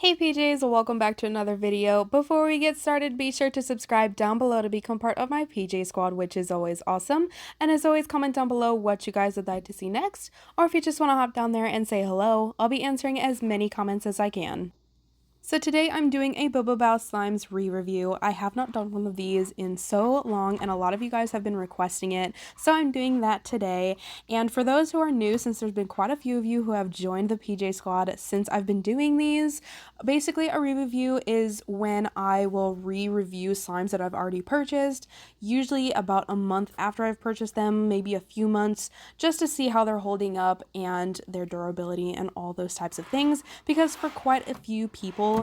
Hey PJs, welcome back to another video. Before we get started, be sure to subscribe down below to become part of my PJ squad, which is always awesome. And as always, comment down below what you guys would like to see next, or if you just want to hop down there and say hello, I'll be answering as many comments as I can. So today I'm doing a Boba Bao Slimes re-review. I have not done one of these in so long and a lot of you guys have been requesting it, so I'm doing that today. And for those who are new, since there's been quite a few of you who have joined the PJ squad since I've been doing these, basically a re-review is when I will re-review slimes that I've already purchased, usually about a month after I've purchased them, maybe a few months, just to see how they're holding up and their durability and all those types of things, because for quite a few people,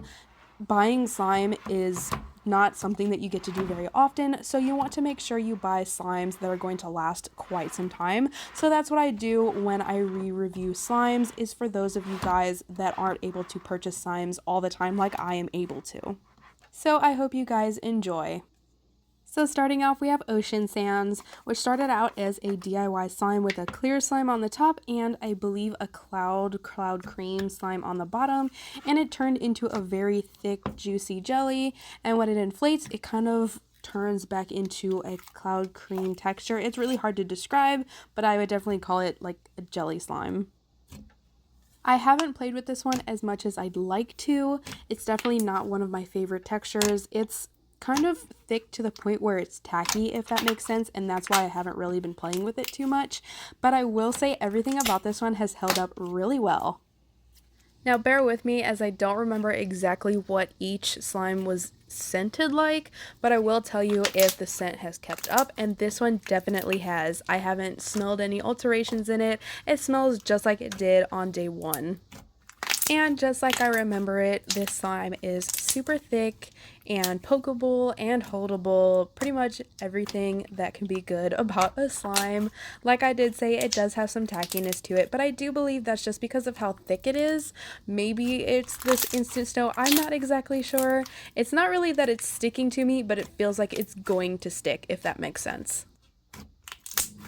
buying slime is not something that you get to do very often, so you want to make sure you buy slimes that are going to last quite some time. So that's what I do when I re-review slimes, is for those of you guys that aren't able to purchase slimes all the time like I am able to. So I hope you guys enjoy. So starting off, we have Ocean Sands, which started out as a DIY slime with a clear slime on the top and I believe a cloud cream slime on the bottom, and it turned into a very thick, juicy jelly, and when it inflates, it kind of turns back into a cloud cream texture. It's really hard to describe, but I would definitely call it like a jelly slime. I haven't played with this one as much as I'd like to. It's definitely not one of my favorite textures. It's kind of thick to the point where it's tacky, if that makes sense, and that's why I haven't really been playing with it too much. But I will say everything about this one has held up really well. Now bear with me as I don't remember exactly what each slime was scented like, but I will tell you if the scent has kept up, and this one definitely has. I haven't smelled any alterations in it. It smells just like it did on day one. And just like I remember it, this slime is super thick and pokeable and holdable, pretty much everything that can be good about a slime. Like I did say, it does have some tackiness to it, but I do believe that's just because of how thick it is. Maybe it's this instant snow, I'm not exactly sure. It's not really that it's sticking to me, but it feels like it's going to stick, if that makes sense.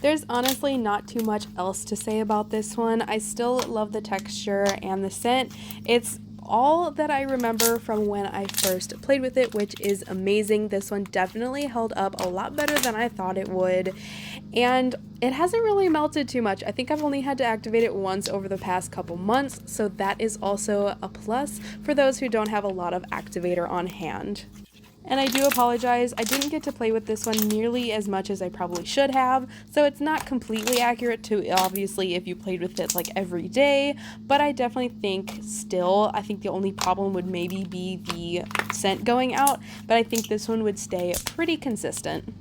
There's honestly not too much else to say about this one. I still love the texture and the scent. It's all that I remember from when I first played with it, which is amazing. This one definitely held up a lot better than I thought it would, and it hasn't really melted too much. I think I've only had to activate it once over the past couple months, so that is also a plus for those who don't have a lot of activator on hand. And I do apologize, I didn't get to play with this one nearly as much as I probably should have, so it's not completely accurate to obviously if you played with it like every day, but I definitely think still, I think the only problem would maybe be the scent going out, but I think this one would stay pretty consistent.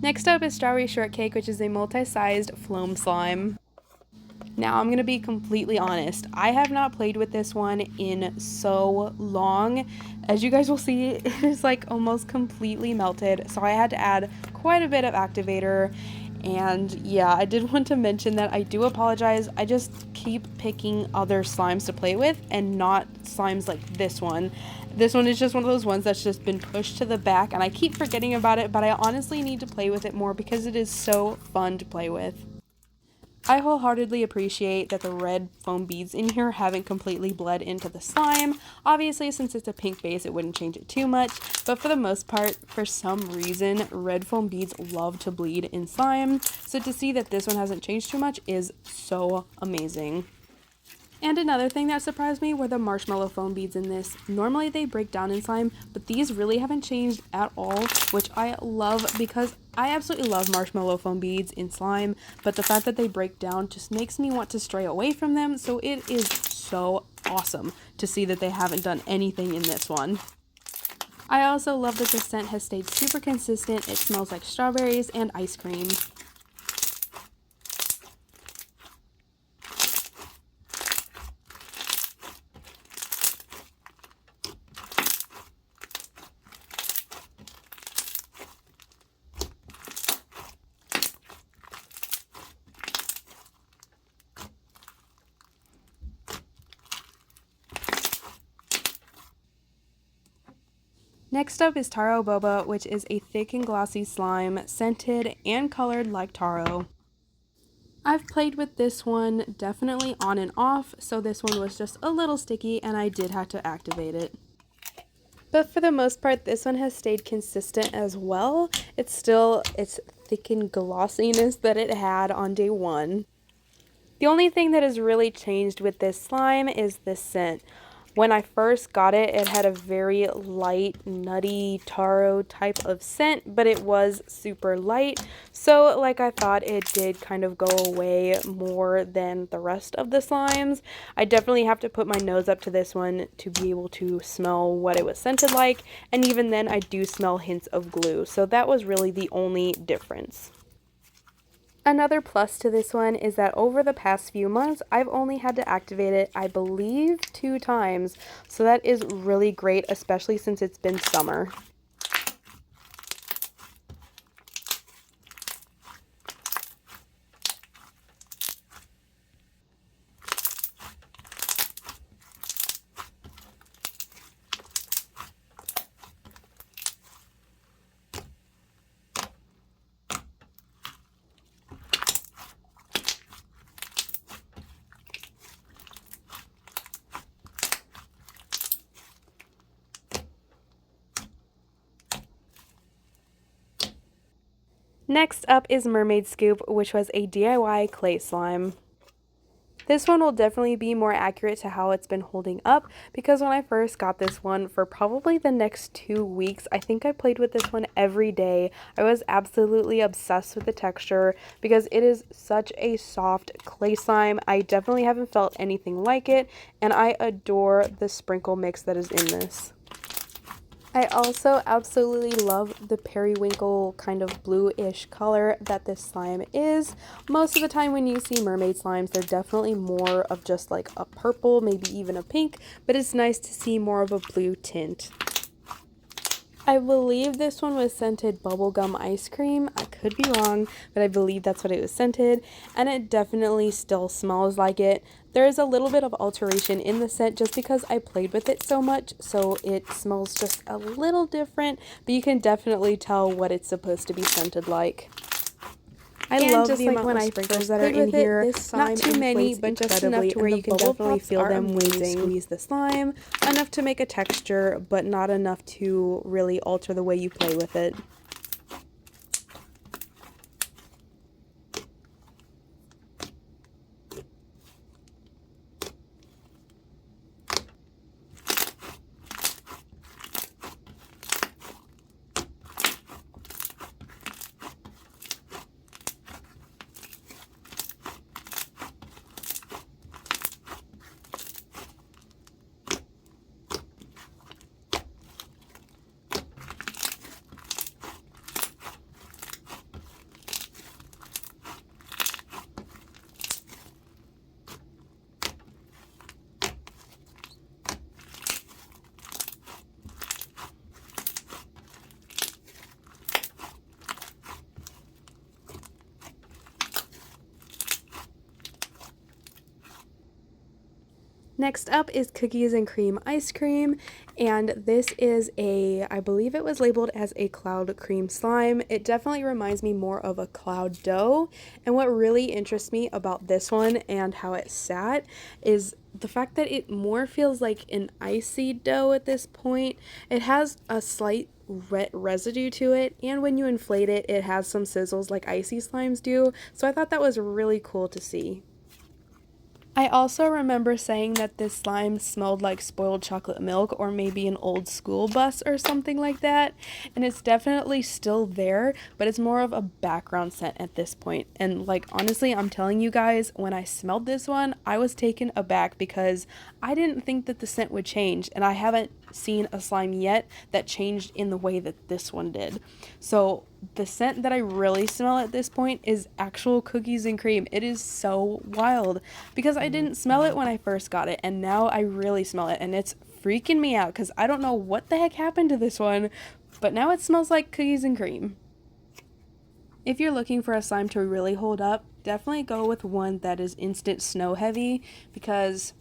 Next up is Strawberry Shortcake, which is a multi-sized foam slime. Now, I'm going to be completely honest, I have not played with this one in so long. As you guys will see, it is like almost completely melted, so I had to add quite a bit of activator. And yeah, I did want to mention that I do apologize. I just keep picking other slimes to play with and not slimes like this one. This one is just one of those ones that's just been pushed to the back and I keep forgetting about it, but I honestly need to play with it more because it is so fun to play with. I wholeheartedly appreciate that the red foam beads in here haven't completely bled into the slime. Obviously, since it's a pink base, it wouldn't change it too much, but for the most part, for some reason, red foam beads love to bleed in slime, so to see that this one hasn't changed too much is so amazing. And another thing that surprised me were the marshmallow foam beads in this. Normally they break down in slime, but these really haven't changed at all, which I love because I absolutely love marshmallow foam beads in slime, but the fact that they break down just makes me want to stray away from them, so it is so awesome to see that they haven't done anything in this one. I also love that the scent has stayed super consistent. It smells like strawberries and ice cream. Next up is Taro Boba, which is a thick and glossy slime, scented and colored like taro. I've played with this one definitely on and off, so this one was just a little sticky and I did have to activate it. But for the most part, this one has stayed consistent as well. It's still its thick and glossiness that it had on day one. The only thing that has really changed with this slime is the scent. When I first got it, it had a very light, nutty taro type of scent, but it was super light. So like I thought, it did kind of go away more than the rest of the slimes. I definitely have to put my nose up to this one to be able to smell what it was scented like. And even then, I do smell hints of glue. So that was really the only difference. Another plus to this one is that over the past few months, I've only had to activate it, I believe, 2 times. So that is really great, especially since it's been summer. Next up is Mermaid Scoop, which was a DIY clay slime. This one will definitely be more accurate to how it's been holding up, because when I first got this one, for probably the next 2 weeks, I think I played with this one every day. I was absolutely obsessed with the texture because it is such a soft clay slime. I definitely haven't felt anything like it, and I adore the sprinkle mix that is in this. I also absolutely love the periwinkle kind of bluish color that this slime is. Most of the time when you see mermaid slimes, they're definitely more of just like a purple, maybe even a pink, but it's nice to see more of a blue tint. I believe this one was scented bubblegum ice cream. I could be wrong, but I believe that's what it was scented, and it definitely still smells like it. There is a little bit of alteration in the scent just because I played with it so much, so it smells just a little different, but you can definitely tell what it's supposed to be scented like. I love the amount of sprinkles that are in here. Not too many, but just enough to where you can definitely feel them when you squeeze the slime. Enough to make a texture, but not enough to really alter the way you play with it. Next up is cookies and cream ice cream, and this is I believe it was labeled as a cloud cream slime. It definitely reminds me more of a cloud dough, and what really interests me about this one and how it sat is the fact that it more feels like an icy dough at this point. It has a slight residue to it, and when you inflate it, it has some sizzles like icy slimes do, so I thought that was really cool to see. I also remember saying that this slime smelled like spoiled chocolate milk or maybe an old school bus or something like that, and it's definitely still there, but it's more of a background scent at this point. And like honestly, I'm telling you guys, when I smelled this one, I was taken aback because I didn't think that the scent would change, and I haven't seen a slime yet that changed in the way that this one did. So the scent that I really smell at this point is actual cookies and cream. It is so wild because I didn't smell it when I first got it, and now I really smell it, and it's freaking me out because I don't know what the heck happened to this one, but now it smells like cookies and cream. If you're looking for a slime to really hold up, definitely go with one that is instant snow heavy, because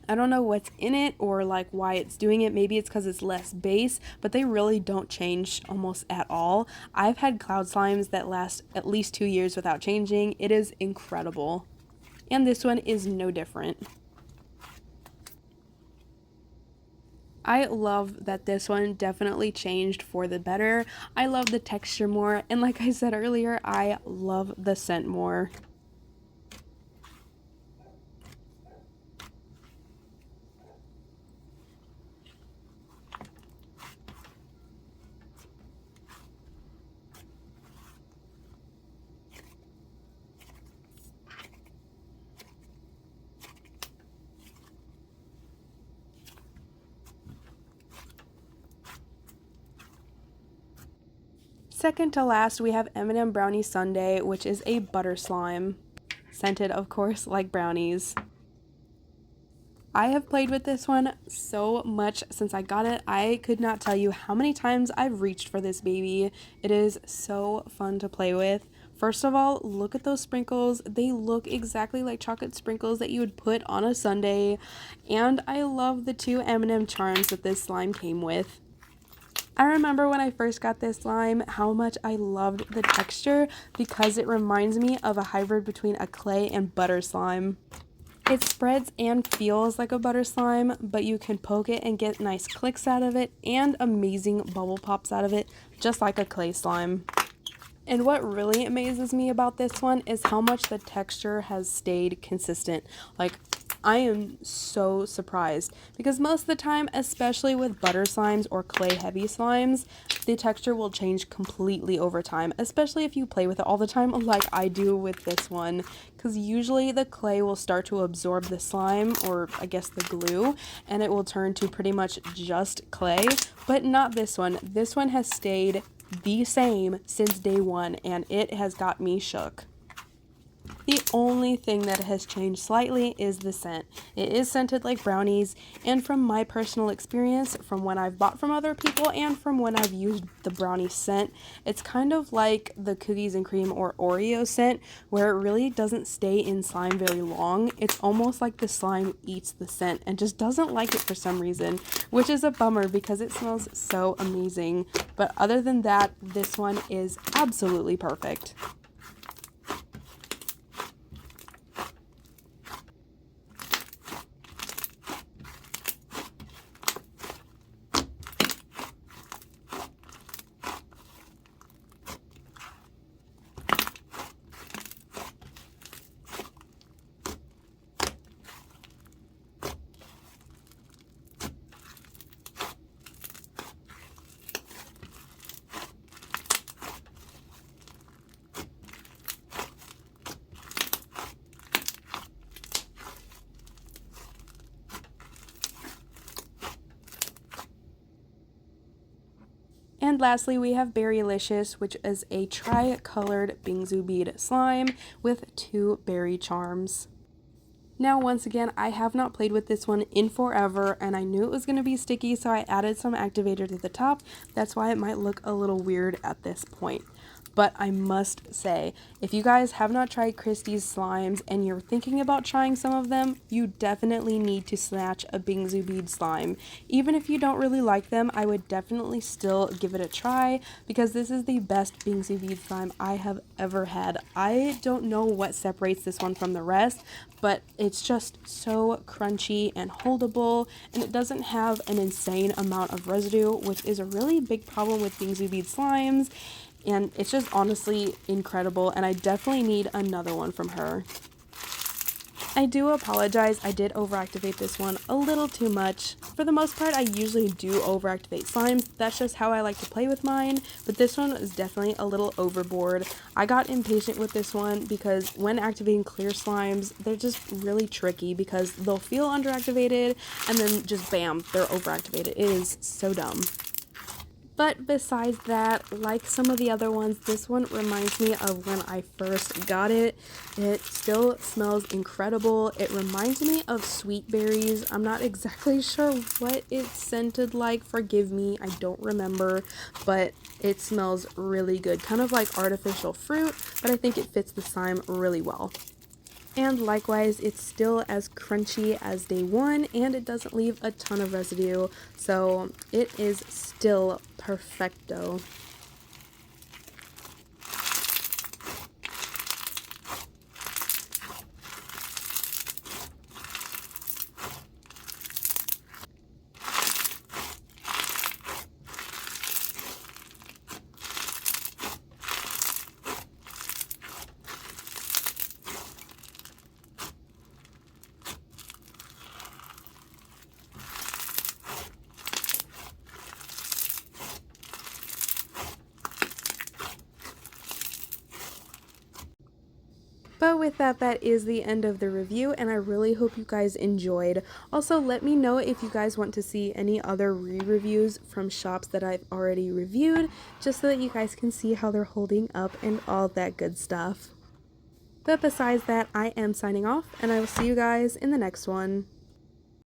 I don't know what's in it or like why it's doing it. Maybe it's because it's less base, but they really don't change almost at all. I've had cloud slimes that last at least 2 years without changing. It is incredible. And this one is no different. I love that this one definitely changed for the better. I love the texture more, and like I said earlier, I love the scent more. Second to last, we have M&M Brownie Sundae, which is a butter slime. Scented, of course, like brownies. I have played with this one so much since I got it. I could not tell you how many times I've reached for this baby. It is so fun to play with. First of all, look at those sprinkles. They look exactly like chocolate sprinkles that you would put on a sundae. And I love the 2 M&M charms that this slime came with. I remember when I first got this slime how much I loved the texture because it reminds me of a hybrid between a clay and butter slime. It spreads and feels like a butter slime, but you can poke it and get nice clicks out of it and amazing bubble pops out of it, just like a clay slime. And what really amazes me about this one is how much the texture has stayed consistent. Like, I am so surprised because most of the time, especially with butter slimes or clay heavy slimes, the texture will change completely over time, especially if you play with it all the time like I do with this one, because usually the clay will start to absorb the slime, or I guess the glue, and it will turn to pretty much just clay, but not this one. This one has stayed the same since day one, and it has got me shook. The only thing that has changed slightly is the scent. It is scented like brownies, and from my personal experience, from when I've bought from other people and from when I've used the brownie scent, it's kind of like the cookies and cream or Oreo scent, where it really doesn't stay in slime very long. It's almost like the slime eats the scent and just doesn't like it for some reason, which is a bummer because it smells so amazing. But other than that, this one is absolutely perfect. And lastly, we have Berrylicious, which is a tri-colored bingsu bead slime with 2 berry charms. Now, once again, I have not played with this one in forever, and I knew it was going to be sticky, so I added some activator to the top. That's why it might look a little weird at this point. But I must say, if you guys have not tried Christie's slimes and you're thinking about trying some of them, you definitely need to snatch a bingsu bead slime. Even if you don't really like them, I would definitely still give it a try because this is the best bingsu bead slime I have ever had. I don't know what separates this one from the rest, but it's just so crunchy and holdable, and it doesn't have an insane amount of residue, which is a really big problem with bingsu bead slimes. And it's just honestly incredible, and I definitely need another one from her. I do apologize, I did overactivate this one a little too much. For the most part, I usually do overactivate slimes. That's just how I like to play with mine, but this one is definitely a little overboard. I got impatient with this one because when activating clear slimes, they're just really tricky because they'll feel underactivated and then just bam, they're overactivated. It is so dumb. But besides that, like some of the other ones, this one reminds me of when I first got it. It still smells incredible. It reminds me of sweet berries. I'm not exactly sure what it's scented like. Forgive me, I don't remember. But it smells really good. Kind of like artificial fruit, but I think it fits the slime really well. And likewise, it's still as crunchy as day one, and it doesn't leave a ton of residue, so it is still perfecto. But with that, that is the end of the review, and I really hope you guys enjoyed. Also, let me know if you guys want to see any other re-reviews from shops that I've already reviewed, just so that you guys can see how they're holding up and all that good stuff. But besides that, I am signing off, and I will see you guys in the next one.